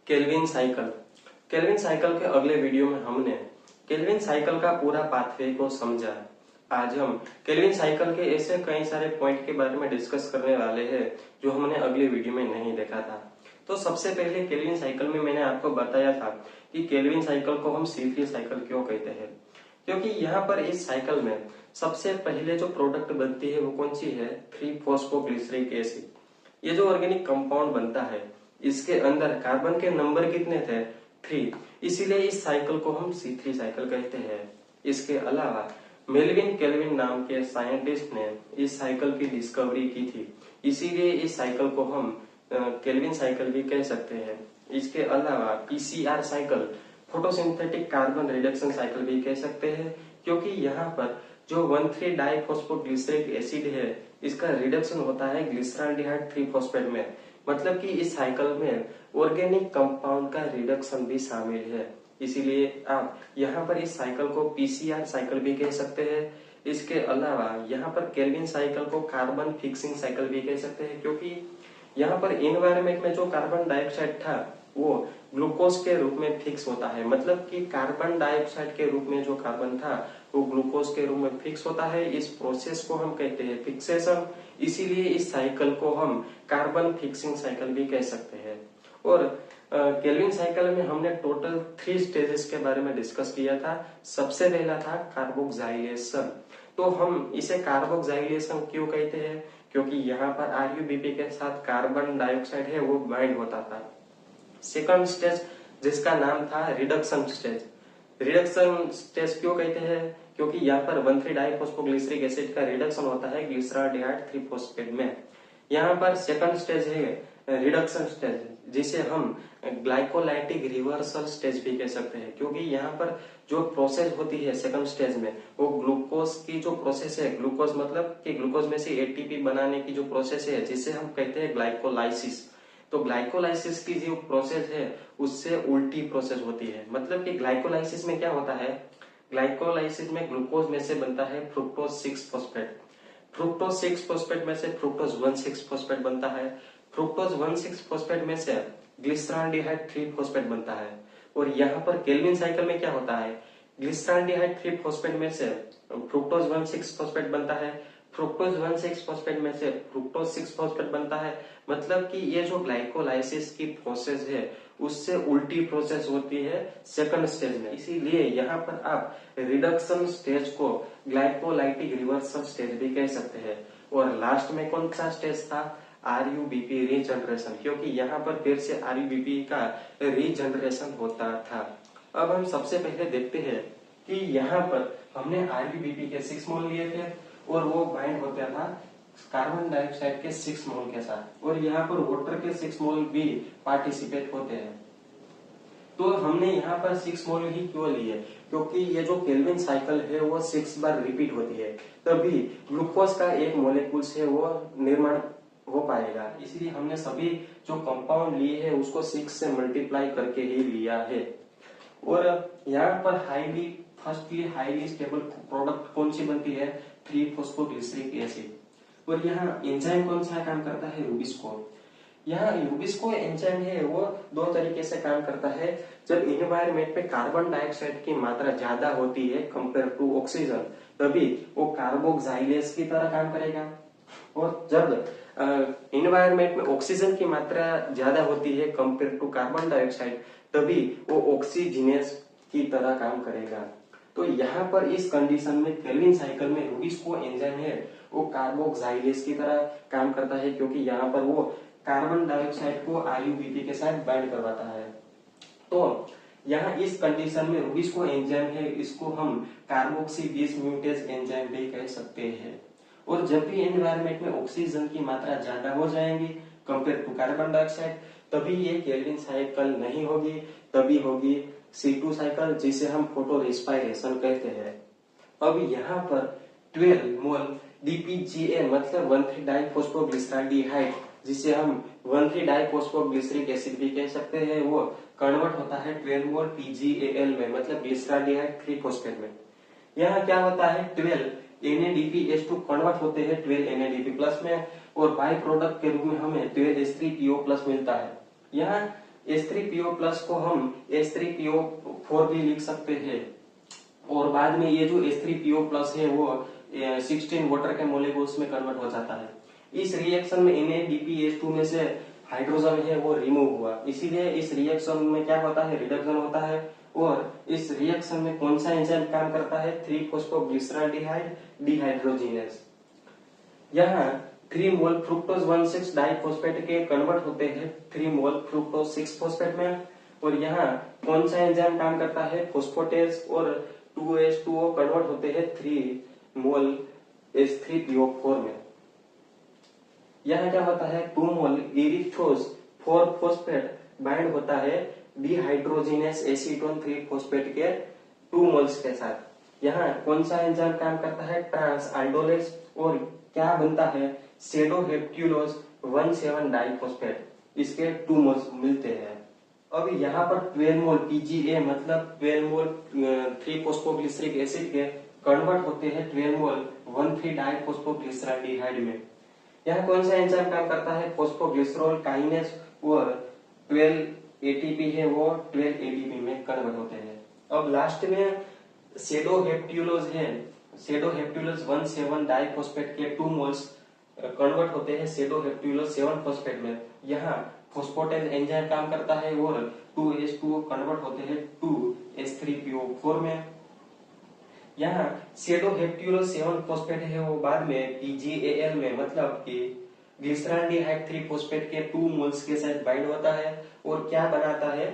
Calvin cycle. Calvin cycle के अगले video में हमने केल्विन साइकिल का पूरा पाथवे को समझा। आज हम केल्विन साइकिल के ऐसे कई सारे पॉइंट के बारे में डिस्कस करने वाले हैं जो हमने अगले वीडियो में नहीं देखा था। तो सबसे पहले केल्विन साइकिल में मैंने आपको बताया था कि केल्विन साइकिल को हम C3 साइकिल क्यों कहते हैं, क्योंकि यहाँ पर इस साइकिल में सबसे पहले जो प्रोडक्ट बनती है वो कौन सी है, 3-फॉस्फोग्लिसरिक एसिड। ये जो ऑर्गेनिक कंपाउंड बनता है इसके अंदर कार्बन के नंबर कितने थे, 3, इसीलिए इस साइकिल को हम C3 साइकिल कहते हैं। इसके अलावा मेल्विन केल्विन नाम के साइंटिस्ट ने इस साइकिल की डिस्कवरी की थी, इसीलिए इस साइकिल को हम केल्विन साइकिल भी कह सकते हैं। इसके अलावा PCR cycle, photosynthetic carbon reduction cycle भी कह सकते हैं, क्योंकि यहाँ पर जो 1,3-डाइफॉस्फोग्लिसरिक एसिड है इसका रिडक्शन होता है ग्लिसरॉल्डिहाइड 3-फॉस्फेट में। मतलब कि इस साइकिल में ऑर्गेनिक कंपाउंड का रिडक्शन भी शामिल है, इसीलिए आप यहाँ पर इस साइकिल को PCR साइकिल भी कह सकते हैं। इसके अलावा यहाँ पर केल्विन साइकिल को कार्बन फिक्सिंग साइकिल भी कह सकते हैं, क्योंकि यहाँ पर एनवायरमेंट में जो कार्बन डाइऑक्साइड था वो ग्लूकोज के रूप में फिक्स होता है। मतलब कि कार्बन डाइऑक्साइड के रूप में जो कार्बन था वो ग्लूकोज के रूप में फिक्स होता है। इस प्रोसेस को हम कहते हैं फिक्सेशन, इसीलिए इस साइकिल को हम कार्बन फिक्सिंग साइकिल भी कह सकते हैं। और केल्विन साइकिल में हमने टोटल 3 स्टेजेस के बारे में डिस्कस किया था। सबसे पहला था कार्बोक्साइलेशन। तो हम इसे कार्बोक्साइलेशन क्यों कहते हैं, क्योंकि यहाँ पर RuBP के साथ कार्बन डाइऑक्साइड है वो बाइंड होता था। सेकंड स्टेज जिसका नाम था रिडक्शन स्टेज। रिडक्शन स्टेज क्यों कहते हैं, क्योंकि यहाँ पर 1,3-डाइफॉस्फोग्लिसरिक एसिड का रिडक्शन होता है ग्लिसरॉल्डिहाइड 3-फॉस्फेट में। यहाँ पर सेकंड स्टेज है रिडक्शन स्टेज, जिसे हम ग्लाइकोलाइटिक रिवर्सल स्टेज भी कह सकते हैं, क्योंकि यहाँ पर जो प्रोसेस होती है सेकंड स्टेज में वो ग्लूकोज की जो प्रोसेस है, ग्लूकोज मतलब कि ग्लूकोज में से ATP बनाने की जो प्रोसेस है जिसे हम कहते हैं ग्लाइकोलाइसिस। तो ग्लाइकोलाइसिस की जो प्रोसेस है उससे उल्टी प्रोसेस होती है। मतलब कि ग्लाइकोलाइसिस में क्या होता है, ग्लाइकोलाइसिस में ग्लूकोज में से बनता है फ्रुक्टोज 6-फॉस्फेट। फ्रुक्टोज 6-फॉस्फेट में से फ्रुक्टोज 1,6-फॉस्फेट बनता है। फ्रुक्टोज 1,6-फॉस्फेट में से ग्लिसरॉल्डिहाइड 3-फॉस्फेट बनता है। और यहाँ पर केल्विन साइकिल में क्या होता है, ग्लिसरॉल्डिहाइड 3-फॉस्फेट में से फ्रुक्टोज 1,6-फॉस्फेट बनता है। फ्रुक्टोज 1,6-फॉस्फेट में से फ्रुक्टोज 6-फॉस्फेट बनता है। मतलब कि ये जो ग्लाइकोलाइसिस की प्रोसेस है उससे उल्टी प्रोसेस होती है सेकंड स्टेज में, इसीलिए यहाँ पर आप रिडक्शन स्टेज को ग्लाइकोलाइटिक रिवर्सल स्टेज भी कह सकते हैं। और लास्ट में कौन सा स्टेज था, RuBP रीजनरेशन, क्योंकि यहाँ पर फिर से RuBP का रीजनरेशन होता था। अब हम सबसे पहले देखते हैं कि यहाँ पर हमने RuBP के 6 मोल लिए थे और वो बाइंड होता था कार्बन डाइऑक्साइड के 6 मोल के साथ, और यहाँ पर वाटर के 6 मोल भी पार्टिसिपेट होते हैं। तो हमने यहाँ पर 6 मोल ही क्यों लिए, क्योंकि ये जो केल्विन साइकिल है वो 6 बार रिपीट होती है, तभी ग्लूकोज का एक मोलिक्यूल्स है वो निर्माण हो पाएगा। इसलिए हमने सभी जो कंपाउंड लिए है उसको 6 से मल्टीप्लाई करके ही लिया है। और यहाँ पर हाईली स्टेबल प्रोडक्ट कौन सी बनती है, 3-फॉस्फोग्लिसरिक एसिड। और यहाँ एंजाइम कौन सा काम करता है, रूबिस्को। यहाँ रूबिस्को एंजाइम है वो 2 तरीके से काम करता है। जब एनवायरमेंट में कार्बन डाइऑक्साइड की मात्रा ज्यादा होती है कंपेयर टू ऑक्सीजन, तभी वो कार्बोक्साइलेज की तरह काम करेगा। और जब एनवायरमेंट में ऑक्सीजन की मात्रा ज्यादा होती है कंपेयर टू कार्बन डाइऑक्साइड, तभी वो ऑक्सीजिनेज की तरह काम करेगा। तो यहाँ पर इस कंडीशन में केल्विन साइकिल में रूबिस्को एंजाइम है वो कार्बोक्साइलेज की तरह काम करता है, क्योंकि यहाँ पर वो कार्बन डाइऑक्साइड को RuBP के साथ बाइंड करवाता है। तो यहाँ इस कंडीशन में रूबिस्को एंजाइम है इसको हम कार्बोक्सी डिसम्यूटेज एंजाइम भी कह सकते हैं। और जब भी एनवायरमेंट में ऑक्सीजन की मात्रा ज्यादा हो जाएगी कंपेयर टू कार्बन डाइऑक्साइड, तभी ये केल्विन साइकिल नहीं होगी, तभी होगी C2 साइकिल, जिसे हम फोटो रेस्पिरेशन कहते हैं। अब यहाँ पर 12 मोल DPGA मतलब 1,3-डाइफॉस्फोग्लिसरॉल्डिहाइड, जिसे हम 1,3-डाइफॉस्फोग्लिसरिक एसिड भी कह सकते हैं, वो कन्वर्ट होता है 12 मोल PgAl में, मतलब ग्लिसरॉल्डिहाइड 3-फॉस्फेट में। यहाँ क्या होता है, 12 NADPH2 कन्वर्ट होते हैं 12 NADP+ में, और बाई प्रोडक्ट के रूप में हमें 12H3PO+ मिलता है। यहाँ H3PO प्लस को हम H3PO4 भी लिख सकते हैं। और बाद में ये जो H3PO प्लस है वो 16 वाटर के मोलिक्यूल्स में कन्वर्ट हो जाता है। इस रिएक्शन में NADPH2 में से हाइड्रोजन है वो रिमूव हुआ, इसीलिए इस रिएक्शन में क्या होता है, रिडक्शन होता है। और इस रिएक्शन में कौन सा एंजाइम काम करता है, 3-फॉस्फोग्लिसराल्डिहाइड डिहाइड्रोजिनेज। यहाँ 3 मोल फ्रुक्टोज 1,6 डाइफॉस्फेट के कन्वर्ट होते हैं 3 मोल फ्रुक्टोज 6 फॉस्फेट में। और यहाँ कौन सा एंजाइम काम करता है, फोस्फोटेज, और 2H2O कन्वर्ट होते हैं 3 मोल H3PO4 में। यहाँ क्या होता है, 2 मोल इरिथ्रोज 4 फॉस्फेट बाइंड होता है डिहाइड्रोजिनेस एसीटोन 3 फॉस्फेट के 2 मोल्स के साथ। यहाँ कौन सा एंजाइम काम करता है, ट्रांस आल्डोलेज, और क्या बनता है, सेडोहेप्ट्यूलोज 1,7 डाइफॉस्फेट, इसके 2 मोल्स मिलते हैं। अब यहाँ पर 12 मोल PGA मतलब 12 मोल 3-फॉस्फोग्लिसरिक एसिड के कन्वर्ट होते हैं 12 मोल 1,3 डाइफॉस्फोग्लिसराल्डिहाइड में। यहाँ कौन सा एंजाइम काम करता है, फॉस्फोग्लिसरॉल काइनेज, और 12 ATP है वो 12 ADP में कन्वर्ट होते हैं। अब लास्ट में सेडोहेप्ट्यूलोज है, सेडोहेप्ट्यूलोज 1,7 डाइफॉस्फेट के 2 मोल्स कन्वर्ट होते हैं सेडोहेप्ट्यूलोज 7 फॉस्फेट में। यहाँ फॉस्फोटेज एंजाइम काम करता है और 2H2O कन्वर्ट होते हैं 2H3PO4 में। यहाँ सेडोहेप्ट्यूलोज 7 फॉस्फेट है वो बाद में PGAL में मतलब कि ग्लिसराल्डिहाइड 3 फॉस्फेट के 2 मोल्स के साथ बाइंड होता है और क्या बनाता है,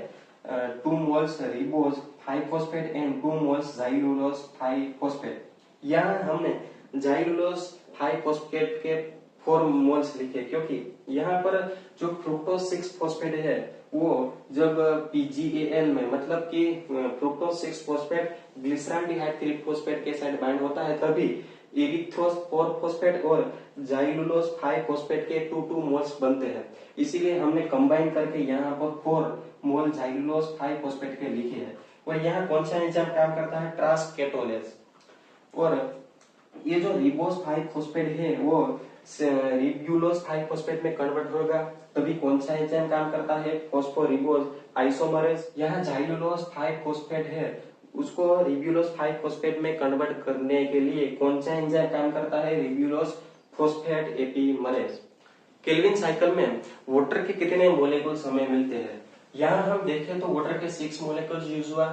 2 moles ribose 5 phosphate and 2 moles xylulose 5 phosphate. यहाँ हमने जाइलुलोज 5 फॉस्फेट के 4 मोल्स लिखे क्योंकि यहाँ पर जो फ्रुक्टोज 6 फॉस्फेट है वो जब PGAL में मतलब कि फ्रुक्टोज 6 फॉस्फेट ग्लिसराल्डिहाइड 3 फॉस्फेट के साथ बाइंड होता है तभी इरिथ्रोज 4 फॉस्फेट और जाइलुलोज 5 फॉस्फेट के 2 मोल्स बनते हैं। इसीलिए हमने कंबाइन करके यहाँ पर 4 मोल जाइलुलोज 5 फॉस्फेट के लिखे हैं। और यहाँ कौन सा एंजाइम काम करता है, ट्रांसकेटोलेज। और ये जो रिबोज 5 फॉस्फेट है वो रिब्यूलोज 5 फॉस्फेट में कन्वर्ट होगा तभी कौन सा एंजाइम काम करता है, फॉस्फोरिबोज आइसोमरेज। यहाँ जाइलुलोज 5 फॉस्फेट है उसको रिब्यूलोज 5 फॉस्फेट में कन्वर्ट करने के लिए कौन सा एंजाइम काम करता है, रिब्यूलोज फॉस्फेट एपीमरेज। केल्विन साइकिल में वाटर के कितने मोलेकुल्स हमें मिलते हैं, यहाँ हम देखें तो वाटर के 6 मोलेकुल्स यूज हुआ,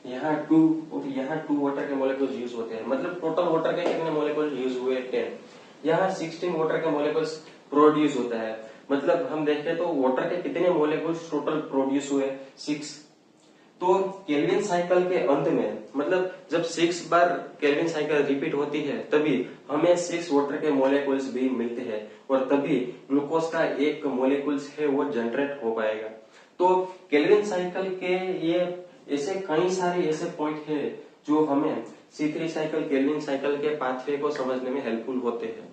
यहाँ 2 और यहाँ 2 वाटर के मोलेकुल्स यूज होते हैं, मतलब टोटल वाटर के कितने मोलेकुल्स यूज हुए 10। यहाँ 16 वाटर के मोलेकुल्स प्रोड्यूस होता है, मतलब हम देखें तो वाटर के कितने मोलेकुल्स टोटल प्रोड्यूस हुए 6। तो केल्विन साइकिल के अंत में मतलब जब 6 बार केल्विन साइकिल रिपीट होती है तभी हमें 6 वाटर के मोलेकुल्स भी मिलते हैं और तभी ग्लूकोज का एक मोलेकुल्स है वो जनरेट हो पाएगा। तो केल्विन साइकिल के ये ऐसे कई सारे ऐसे पॉइंट है जो हमें C3 साइकिल केल्विन साइकिल के पाथवे को समझने में हेल्पफुल होते हैं।